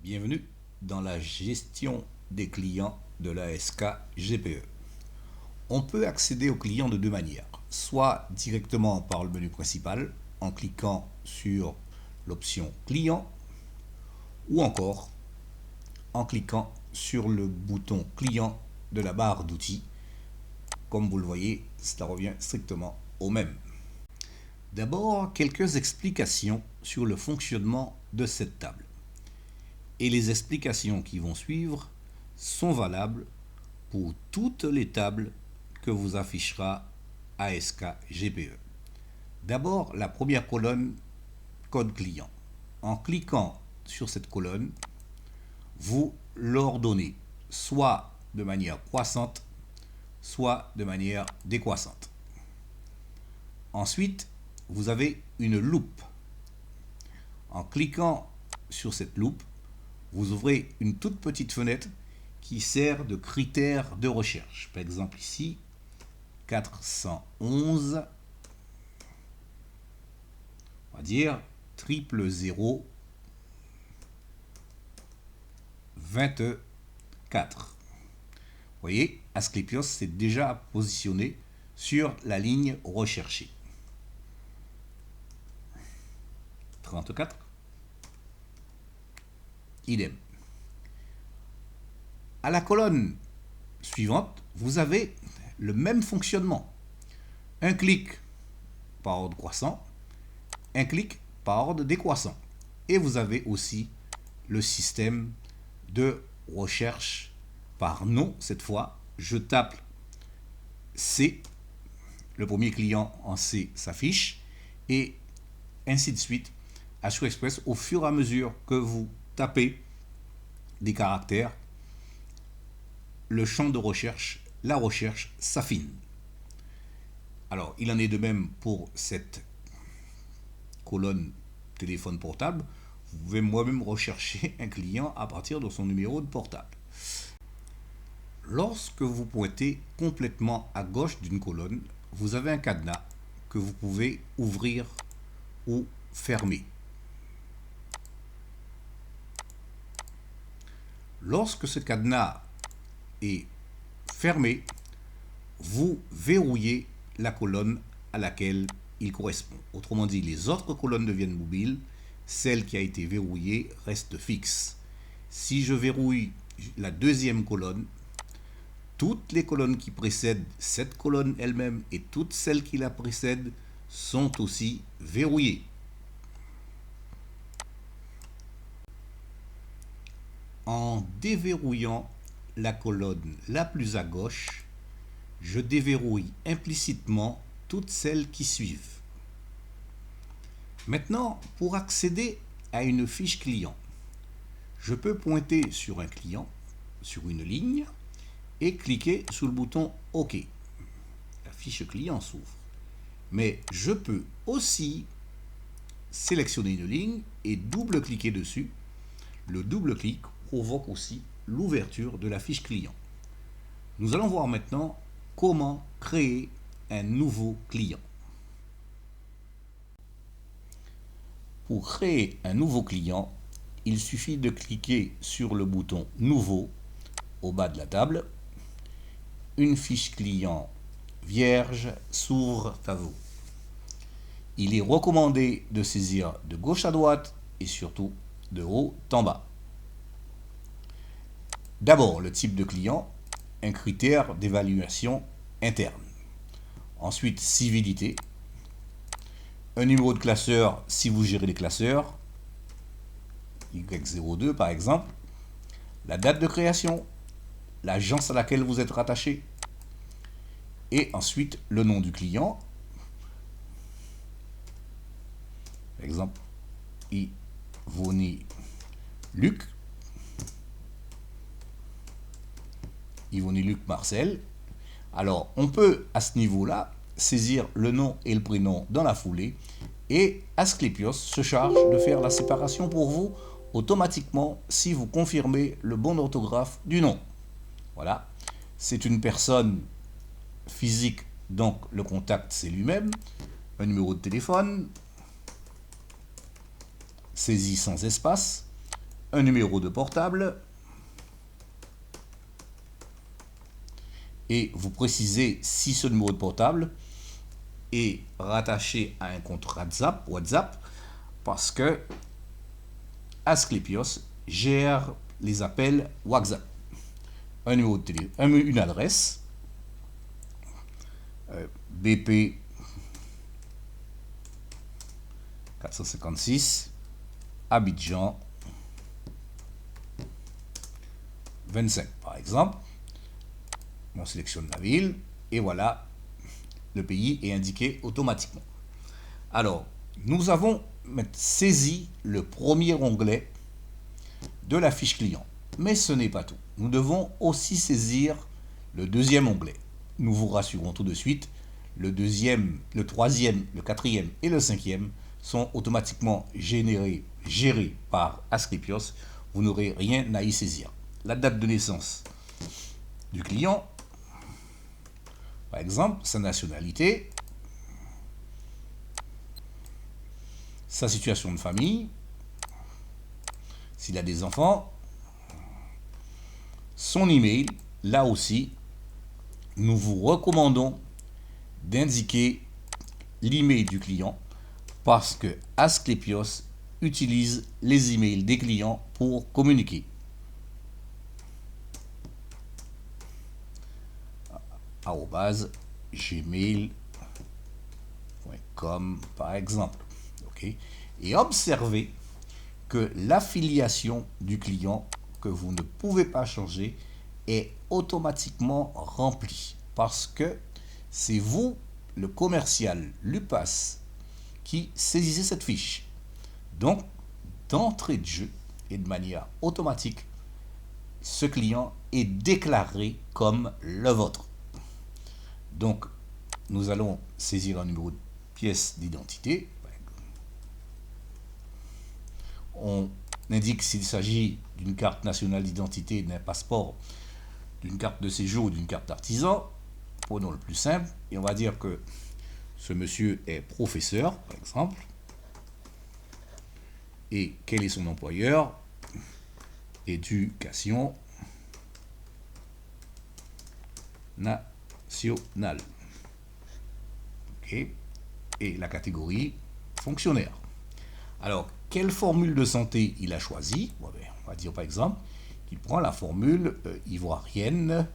Bienvenue dans la gestion des clients de l'ASK GPE. On peut accéder aux clients de deux manières, soit directement par le menu principal en cliquant sur l'option client ou encore en cliquant sur le bouton client de la barre d'outils. Comme vous le voyez, cela revient strictement au même. D'abord, quelques explications sur le fonctionnement de cette table. Et les explications qui vont suivre sont valables pour toutes les tables que vous affichera ASK GPE. D'abord, la première colonne, code client. En cliquant sur cette colonne, vous l'ordonnez soit de manière croissante, soit de manière décroissante. Ensuite, vous avez une loupe. En cliquant sur cette loupe, vous ouvrez une toute petite fenêtre qui sert de critère de recherche. Par exemple ici, 411, on va dire 000 24. Vous voyez, Asclepios s'est déjà positionné sur la ligne recherchée. 34. Idem. À la colonne suivante, vous avez le même fonctionnement. Un clic par ordre croissant, un clic par ordre décroissant. Et vous avez aussi le système de recherche par nom. Cette fois, je tape C. Le premier client en C s'affiche. Et ainsi de suite. AssureExpress, au fur et à mesure que vous tapez des caractères, le champ de recherche, la recherche s'affine. Alors, il en est de même pour cette colonne téléphone portable. Vous pouvez moi-même rechercher un client à partir de son numéro de portable. Lorsque vous pointez complètement à gauche d'une colonne, vous avez un cadenas que vous pouvez ouvrir ou fermer. Lorsque ce cadenas est fermé, vous verrouillez la colonne à laquelle il correspond. Autrement dit, les autres colonnes deviennent mobiles, celle qui a été verrouillée reste fixe. Si je verrouille la deuxième colonne, toutes les colonnes qui précèdent cette colonne elle-même et toutes celles qui la précèdent sont aussi verrouillées. En déverrouillant la colonne la plus à gauche, je déverrouille implicitement toutes celles qui suivent. Maintenant, pour accéder à une fiche client, je peux pointer sur un client, sur une ligne, et cliquer sur le bouton OK. La fiche client s'ouvre. Mais je peux aussi sélectionner une ligne et double-cliquer dessus. Le double-clic provoque aussi l'ouverture de la fiche client. Nous allons voir maintenant comment créer un nouveau client. Pour créer un nouveau client, il suffit de cliquer sur le bouton Nouveau au bas de la table. Une fiche client vierge s'ouvre à vous. Il est recommandé de saisir de gauche à droite et surtout de haut en bas. D'abord, le type de client, un critère d'évaluation interne. Ensuite, civilité, un numéro de classeur si vous gérez les classeurs, Y02 par exemple, la date de création, l'agence à laquelle vous êtes rattaché, et ensuite le nom du client, par exemple, Yvonne Luc, Yvonne Luc Marcel. Alors, on peut à ce niveau-là saisir le nom et le prénom dans la foulée et Asclepios se charge de faire la séparation pour vous automatiquement si vous confirmez le bon orthographe du nom. Voilà, c'est une personne physique, donc le contact c'est lui-même, un numéro de téléphone, saisi sans espace, un numéro de portable et vous précisez si ce numéro de portable est rattaché à un compte WhatsApp parce que Asclepios gère les appels WhatsApp. Un numéro de téléphone, une adresse BP 456 Abidjan 25 par exemple. On sélectionne la ville et voilà, le pays est indiqué automatiquement. Alors, nous avons saisi le premier onglet de la fiche client. Mais ce n'est pas tout. Nous devons aussi saisir le deuxième onglet. Nous vous rassurons tout de suite, le deuxième, le troisième, le quatrième et le cinquième sont automatiquement gérés par Asclepios. Vous n'aurez rien à y saisir. La date de naissance du client, par exemple, sa nationalité, sa situation de famille, s'il a des enfants, son email, là aussi, nous vous recommandons d'indiquer l'email du client parce que Asclepios utilise les emails des clients pour communiquer. @gmail.com par exemple. Okay. Et observez que l'affiliation du client que vous ne pouvez pas changer est automatiquement remplie parce que c'est vous, le commercial Lupas, qui saisissez cette fiche. Donc, d'entrée de jeu et de manière automatique, ce client est déclaré comme le vôtre. Donc, nous allons saisir un numéro de pièce d'identité. On indique s'il s'agit d'une carte nationale d'identité, d'un passeport, d'une carte de séjour ou d'une carte d'artisan. Prenons le plus simple et on va dire que ce monsieur est professeur, par exemple. Et quel est son employeur? Éducation nationale. Okay. Et la catégorie fonctionnaire. Alors, quelle formule de santé il a choisi? On va dire par exemple qu'il prend la formule ivoirienne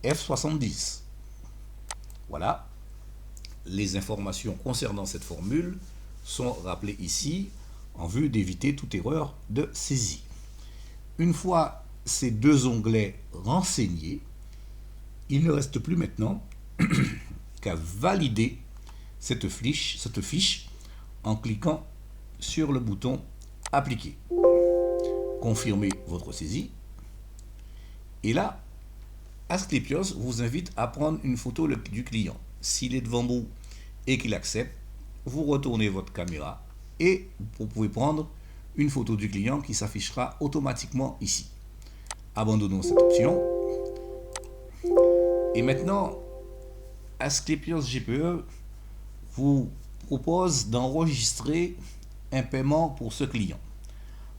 F70. Voilà, les informations concernant cette formule sont rappelées ici en vue d'éviter toute erreur de saisie. Une fois ces deux onglets renseignés, il ne reste plus maintenant qu'à valider cette fiche en cliquant sur le bouton appliquer. Confirmez votre saisie. Et là, Asclepios vous invite à prendre une photo du client. S'il est devant vous et qu'il accepte, vous retournez votre caméra et vous pouvez prendre une photo du client qui s'affichera automatiquement ici. Abandonnons cette option. Et maintenant, Asclepios GPE vous propose d'enregistrer un paiement pour ce client.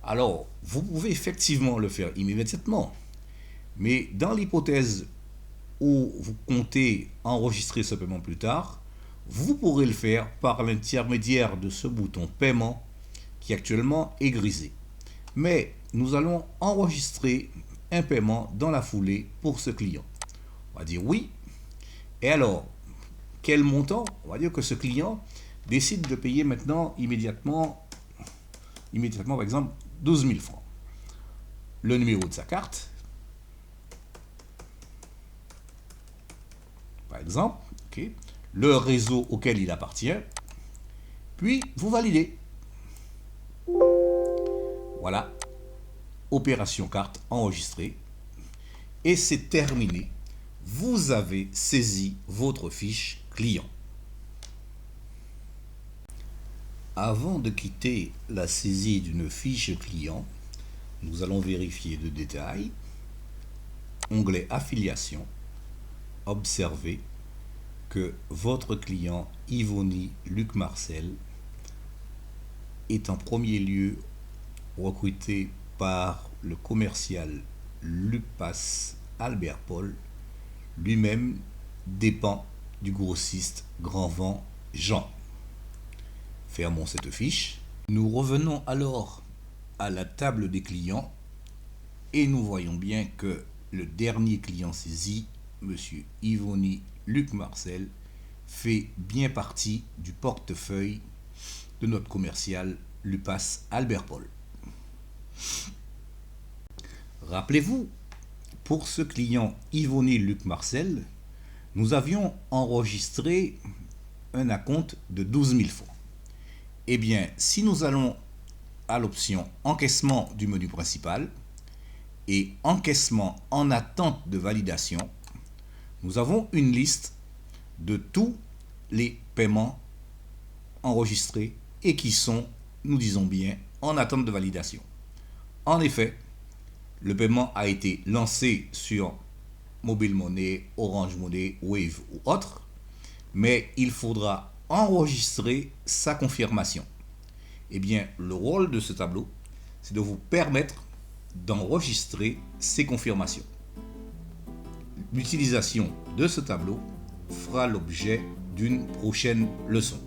Alors, vous pouvez effectivement le faire immédiatement, mais dans l'hypothèse où vous comptez enregistrer ce paiement plus tard, vous pourrez le faire par l'intermédiaire de ce bouton paiement qui actuellement est grisé. Mais nous allons enregistrer un paiement dans la foulée pour ce client. On va dire oui. Et alors, quel montant? On va dire que ce client décide de payer maintenant immédiatement par exemple 12 000 francs. Le numéro de sa carte, par exemple, okay. Le réseau auquel il appartient, puis vous validez. Voilà, opération carte enregistrée, et c'est terminé. Vous avez saisi votre fiche client. Avant de quitter la saisie d'une fiche client, nous allons vérifier deux détails. Onglet affiliation. Observez que votre client Yvonnie Luc Marcel est en premier lieu recruté par le commercial Lucas Albert Paul, lui-même dépend du grossiste Grand Vent Jean. Fermons cette fiche. Nous revenons alors à la table des clients et nous voyons bien que le dernier client saisi, M. Yvoni Luc Marcel, fait bien partie du portefeuille de notre commercial Lucas Albert Paul. Rappelez-vous, pour ce client Yvoni Luc Marcel, nous avions enregistré un acompte de 12 000 francs. Eh bien, si nous allons à l'option encaissement du menu principal et encaissement en attente de validation, nous avons une liste de tous les paiements enregistrés et qui sont, nous disons bien, en attente de validation. En effet, le paiement a été lancé sur Mobile Money, Orange Money, Wave ou autre, mais il faudra enregistrer sa confirmation. Eh bien, le rôle de ce tableau, c'est de vous permettre d'enregistrer ces confirmations. L'utilisation de ce tableau fera l'objet d'une prochaine leçon.